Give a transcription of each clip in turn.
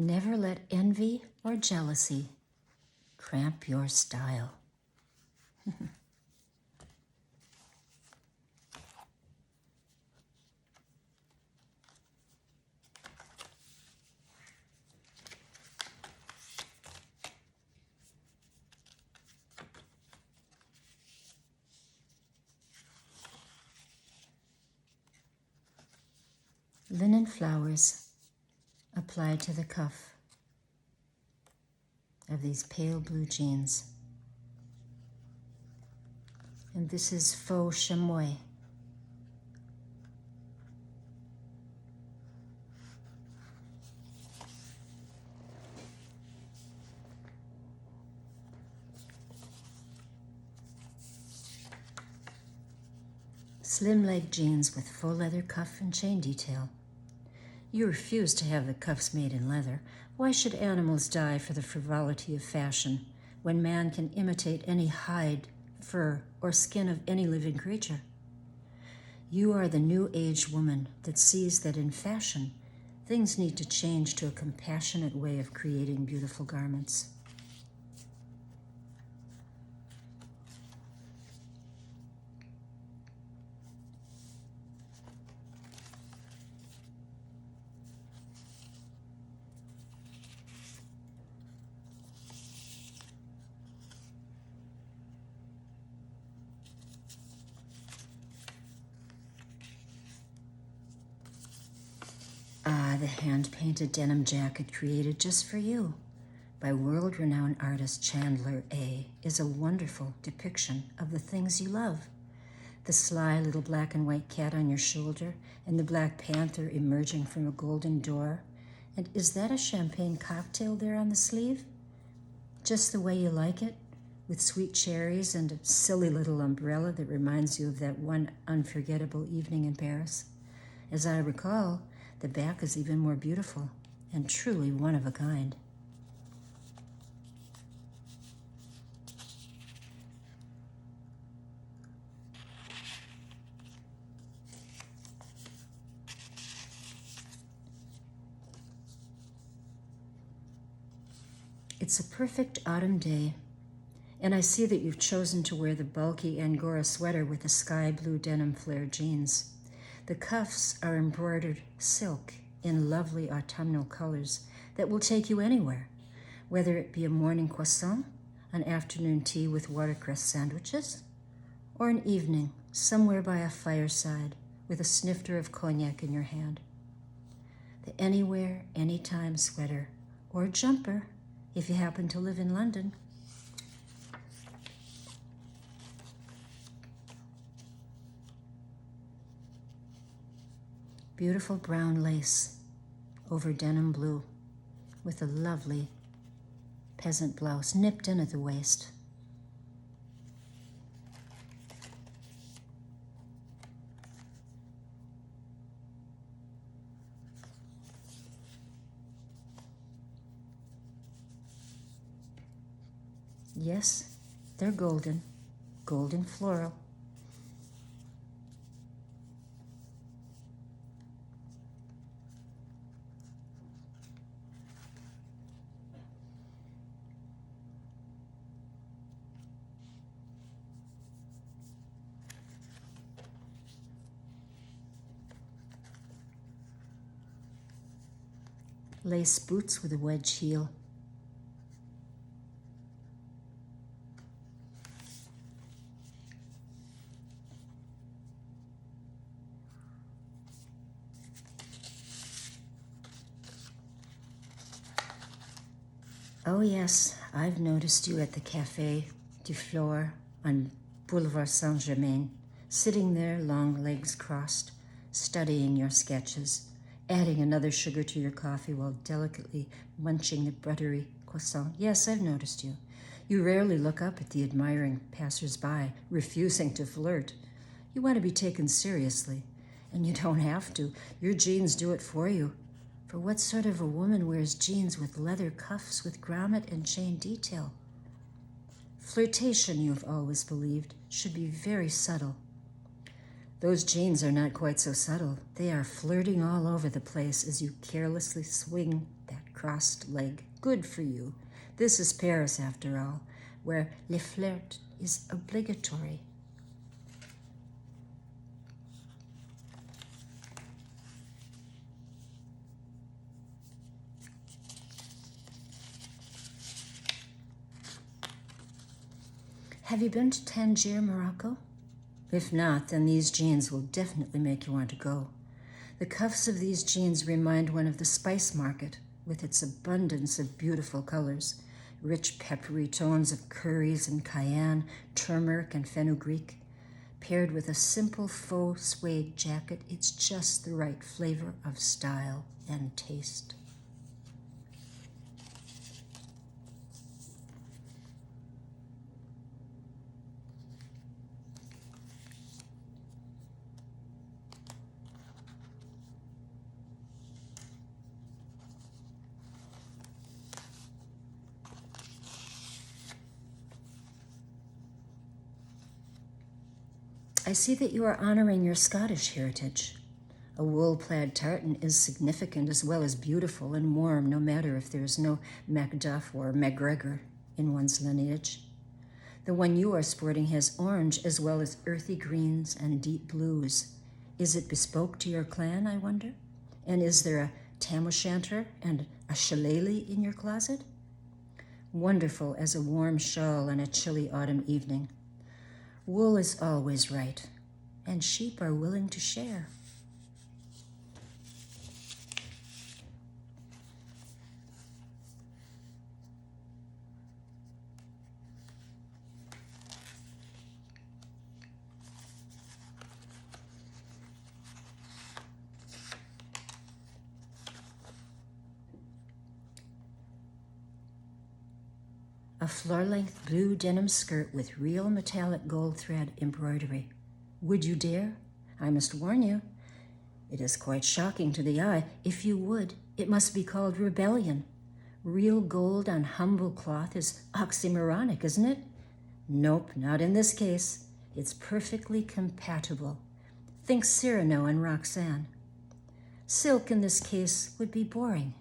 Never let envy or jealousy cramp your style. Linen flowers applied to the cuff of these pale blue jeans. And this is faux chamois. Slim leg jeans with faux leather cuff and chain detail. You refuse to have the cuffs made in leather. Why should animals die for the frivolity of fashion when man can imitate any hide, fur, or skin of any living creature? You are the new age woman that sees that in fashion, things need to change to a compassionate way of creating beautiful garments. The hand-painted denim jacket created just for you by world-renowned artist Chandler A. is a wonderful depiction of the things you love. The sly little black and white cat on your shoulder and the Black Panther emerging from a golden door. And is that a champagne cocktail there on the sleeve? Just the way you like it, with sweet cherries and a silly little umbrella that reminds you of that one unforgettable evening in Paris. As I recall, the back is even more beautiful and truly one of a kind. It's a perfect autumn day, and I see that you've chosen to wear the bulky Angora sweater with the sky blue denim flare jeans. The cuffs are embroidered silk in lovely autumnal colors that will take you anywhere, whether it be a morning croissant, an afternoon tea with watercress sandwiches, or an evening somewhere by a fireside with a snifter of cognac in your hand. The anywhere, anytime sweater or jumper if you happen to live in London. Beautiful brown lace over denim blue with a lovely peasant blouse nipped in at the waist. Yes, they're golden, golden floral. Lace boots with a wedge heel. Oh yes, I've noticed you at the Café du Flore on Boulevard Saint-Germain, sitting there, long legs crossed, studying your sketches, adding another sugar to your coffee while delicately munching the buttery croissant. Yes, I've noticed you. You rarely look up at the admiring passers-by, refusing to flirt. You want to be taken seriously, and you don't have to. Your jeans do it for you. For what sort of a woman wears jeans with leather cuffs with grommet and chain detail? Flirtation, you've always believed, should be very subtle. Those jeans are not quite so subtle. They are flirting all over the place as you carelessly swing that crossed leg. Good for you. This is Paris, after all, where le flirt is obligatory. Have you been to Tangier, Morocco? If not, then these jeans will definitely make you want to go. The cuffs of these jeans remind one of the spice market, with its abundance of beautiful colors, rich peppery tones of curries and cayenne, turmeric and fenugreek. Paired with a simple faux suede jacket, it's just the right flavor of style and taste. I see that you are honoring your Scottish heritage. A wool-plaid tartan is significant as well as beautiful and warm, no matter if there is no Macduff or MacGregor in one's lineage. The one you are sporting has orange as well as earthy greens and deep blues. Is it bespoke to your clan, I wonder? And is there a tam o' shanter and a shillelagh in your closet? Wonderful as a warm shawl on a chilly autumn evening. Wool is always right, and sheep are willing to share. A floor-length blue denim skirt with real metallic gold thread embroidery. Would you dare? I must warn you, it is quite shocking to the eye. If you would, it must be called rebellion. Real gold on humble cloth is oxymoronic, isn't it? Nope, not in this case. It's perfectly compatible. Think Cyrano and Roxanne. Silk in this case would be boring.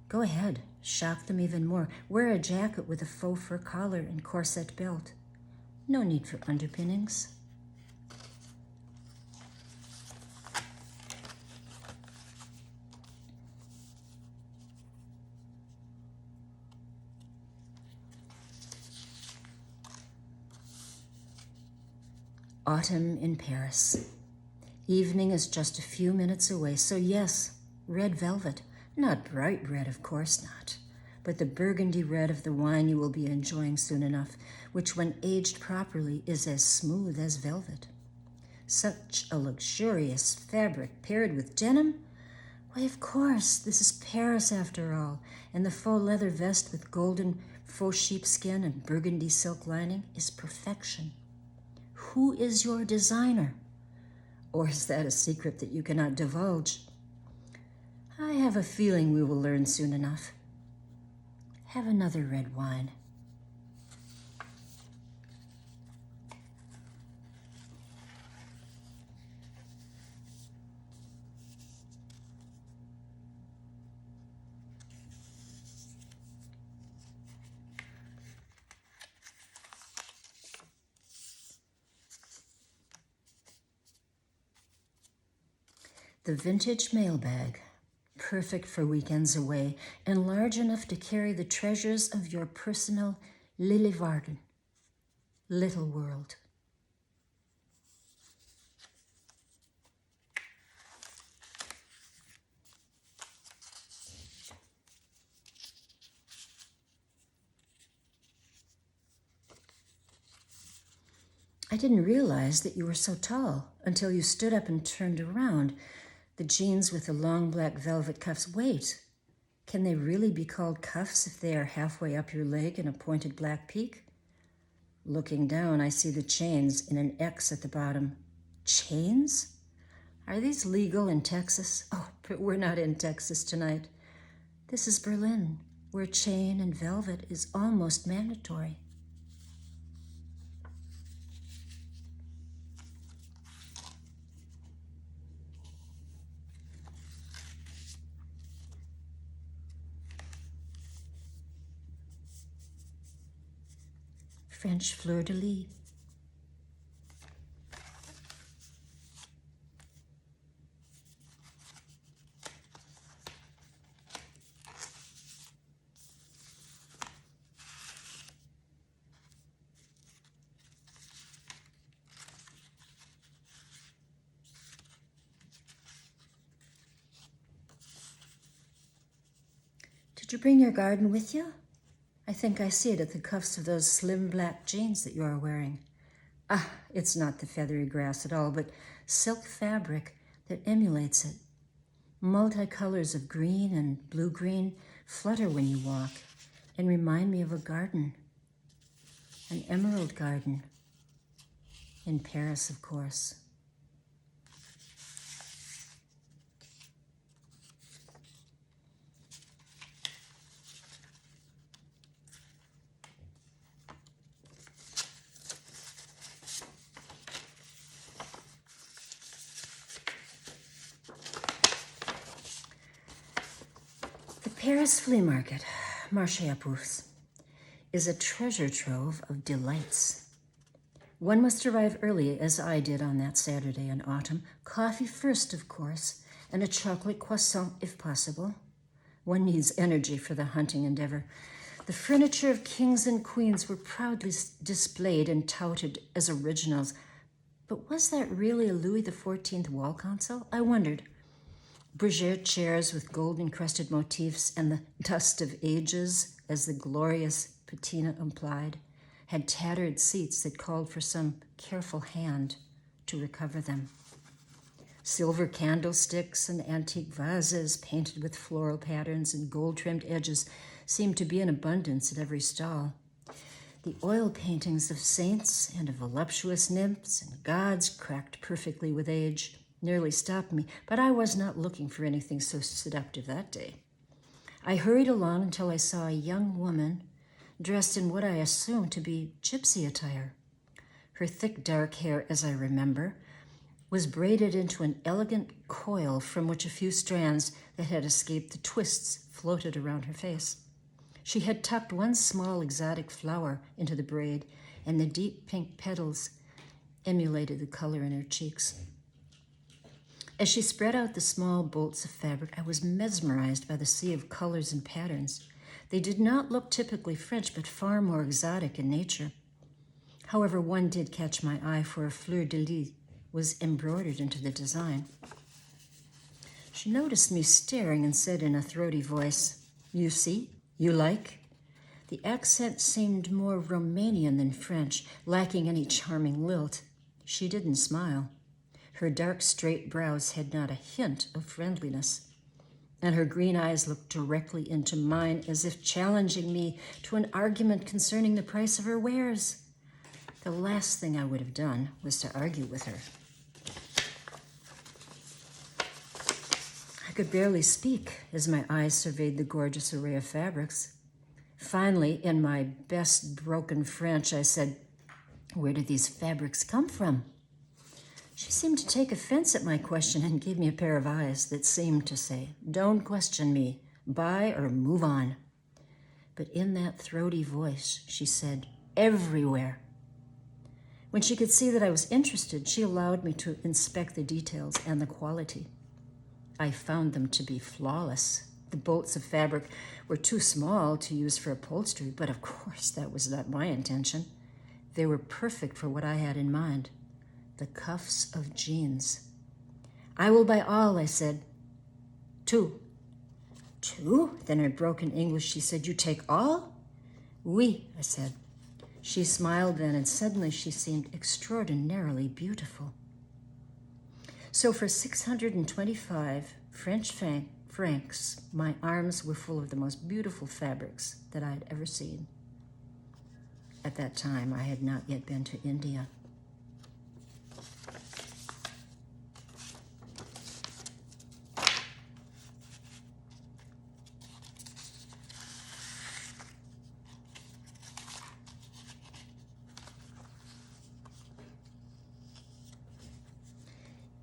Go ahead. Shock them even more. Wear a jacket with a faux fur collar and corset belt. No need for underpinnings. Autumn in Paris. Evening is just a few minutes away, so yes, red velvet. Not bright red, of course not, but the burgundy red of the wine you will be enjoying soon enough, which when aged properly is as smooth as velvet. Such a luxurious fabric paired with denim? Why, of course, this is Paris after all, and the faux leather vest with golden faux sheepskin and burgundy silk lining is perfection. Who is your designer? Or is that a secret that you cannot divulge? I have a feeling we will learn soon enough. Have another red wine. The vintage mailbag. Perfect for weekends away, and large enough to carry the treasures of your personal Lillevarden, little world. I didn't realize that you were so tall until you stood up and turned around. The jeans with the long black velvet cuffs. Wait, can they really be called cuffs if they are halfway up your leg in a pointed black peak? Looking down, I see the chains in an X at the bottom. Chains? Are these legal in Texas? Oh, but we're not in Texas tonight. This is Berlin, where chain and velvet is almost mandatory. French fleur-de-lis. Did you bring your garden with you? I think I see it at the cuffs of those slim black jeans that you are wearing. Ah, it's not the feathery grass at all, but silk fabric that emulates it. Multicolors of green and blue-green flutter when you walk and remind me of a garden, an emerald garden, in Paris, of course. The Paris flea market, Marché aux Puces, is a treasure trove of delights. One must arrive early, as I did on that Saturday in autumn. Coffee first, of course, and a chocolate croissant if possible. One needs energy for the hunting endeavor. The furniture of kings and queens were proudly displayed and touted as originals. But was that really a Louis XIV wall console? I wondered. Bergère chairs with gold-encrusted motifs and the dust of ages, as the glorious patina implied, had tattered seats that called for some careful hand to recover them. Silver candlesticks and antique vases painted with floral patterns and gold-trimmed edges seemed to be in abundance at every stall. The oil paintings of saints and of voluptuous nymphs and gods, cracked perfectly with age, nearly stopped me, but I was not looking for anything so seductive that day. I hurried along until I saw a young woman dressed in what I assumed to be gypsy attire. Her thick dark hair, as I remember, was braided into an elegant coil from which a few strands that had escaped the twists floated around her face. She had tucked one small exotic flower into the braid, and the deep pink petals emulated the color in her cheeks. As she spread out the small bolts of fabric, I was mesmerized by the sea of colors and patterns. They did not look typically French, but far more exotic in nature. However, one did catch my eye, for a fleur-de-lis was embroidered into the design. She noticed me staring and said in a throaty voice, "You see? You like?" The accent seemed more Romanian than French, lacking any charming lilt. She didn't smile. Her dark, straight brows had not a hint of friendliness, and her green eyes looked directly into mine as if challenging me to an argument concerning the price of her wares. The last thing I would have done was to argue with her. I could barely speak as my eyes surveyed the gorgeous array of fabrics. Finally, in my best broken French, I said, "Where do these fabrics come from?" She seemed to take offense at my question and gave me a pair of eyes that seemed to say, "Don't question me. Buy or move on." But in that throaty voice, she said, "Everywhere." When she could see that I was interested, she allowed me to inspect the details and the quality. I found them to be flawless. The bolts of fabric were too small to use for upholstery, but of course that was not my intention. They were perfect for what I had in mind. The cuffs of jeans. "I will buy all," I said. "Two." "Two?" Then in broken English she said, "You take all?" "Oui," I said. She smiled then, and suddenly she seemed extraordinarily beautiful. So for 625 French francs, my arms were full of the most beautiful fabrics that I had ever seen. At that time, I had not yet been to India.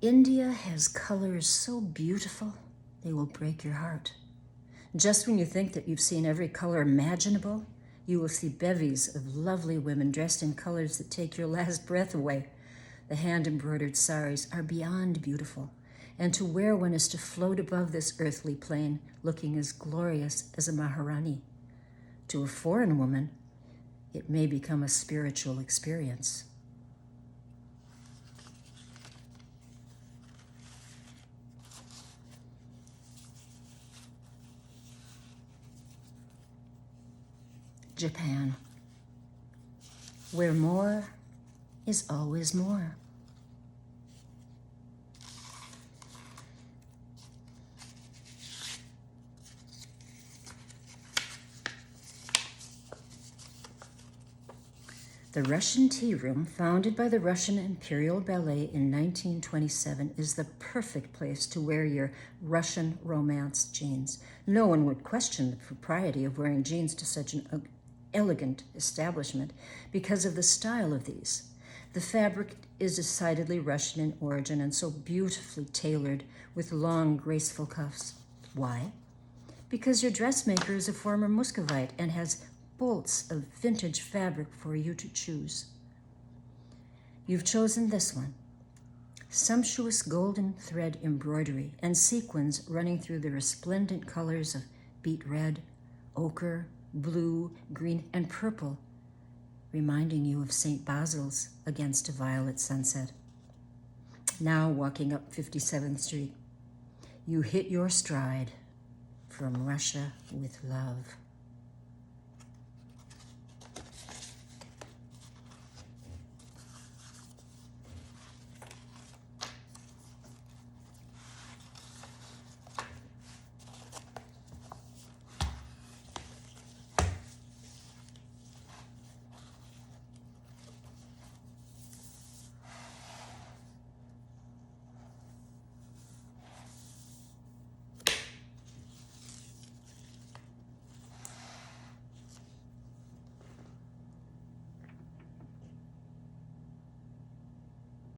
India has colors so beautiful, they will break your heart. Just when you think that you've seen every color imaginable, You will see bevies of lovely women dressed in colors that take your last breath away. The hand-embroidered saris are beyond beautiful, and to wear one is to float above this earthly plane, looking as glorious as a Maharani. To a foreign woman, it may become a spiritual experience. Japan, where more is always more. The Russian Tea Room, founded by the Russian Imperial Ballet in 1927, is the perfect place to wear your Russian romance jeans. No one would question the propriety of wearing jeans to such an elegant establishment because of the style of these. The fabric is decidedly Russian in origin and so beautifully tailored with long, graceful cuffs. Why? Because your dressmaker is a former Muscovite and has bolts of vintage fabric for you to choose. You've chosen this one. Sumptuous golden thread embroidery and sequins running through the resplendent colors of beet red, ochre, blue, green, and purple, reminding you of St. Basil's against a violet sunset. Now walking up 57th Street, you hit your stride. From Russia with love.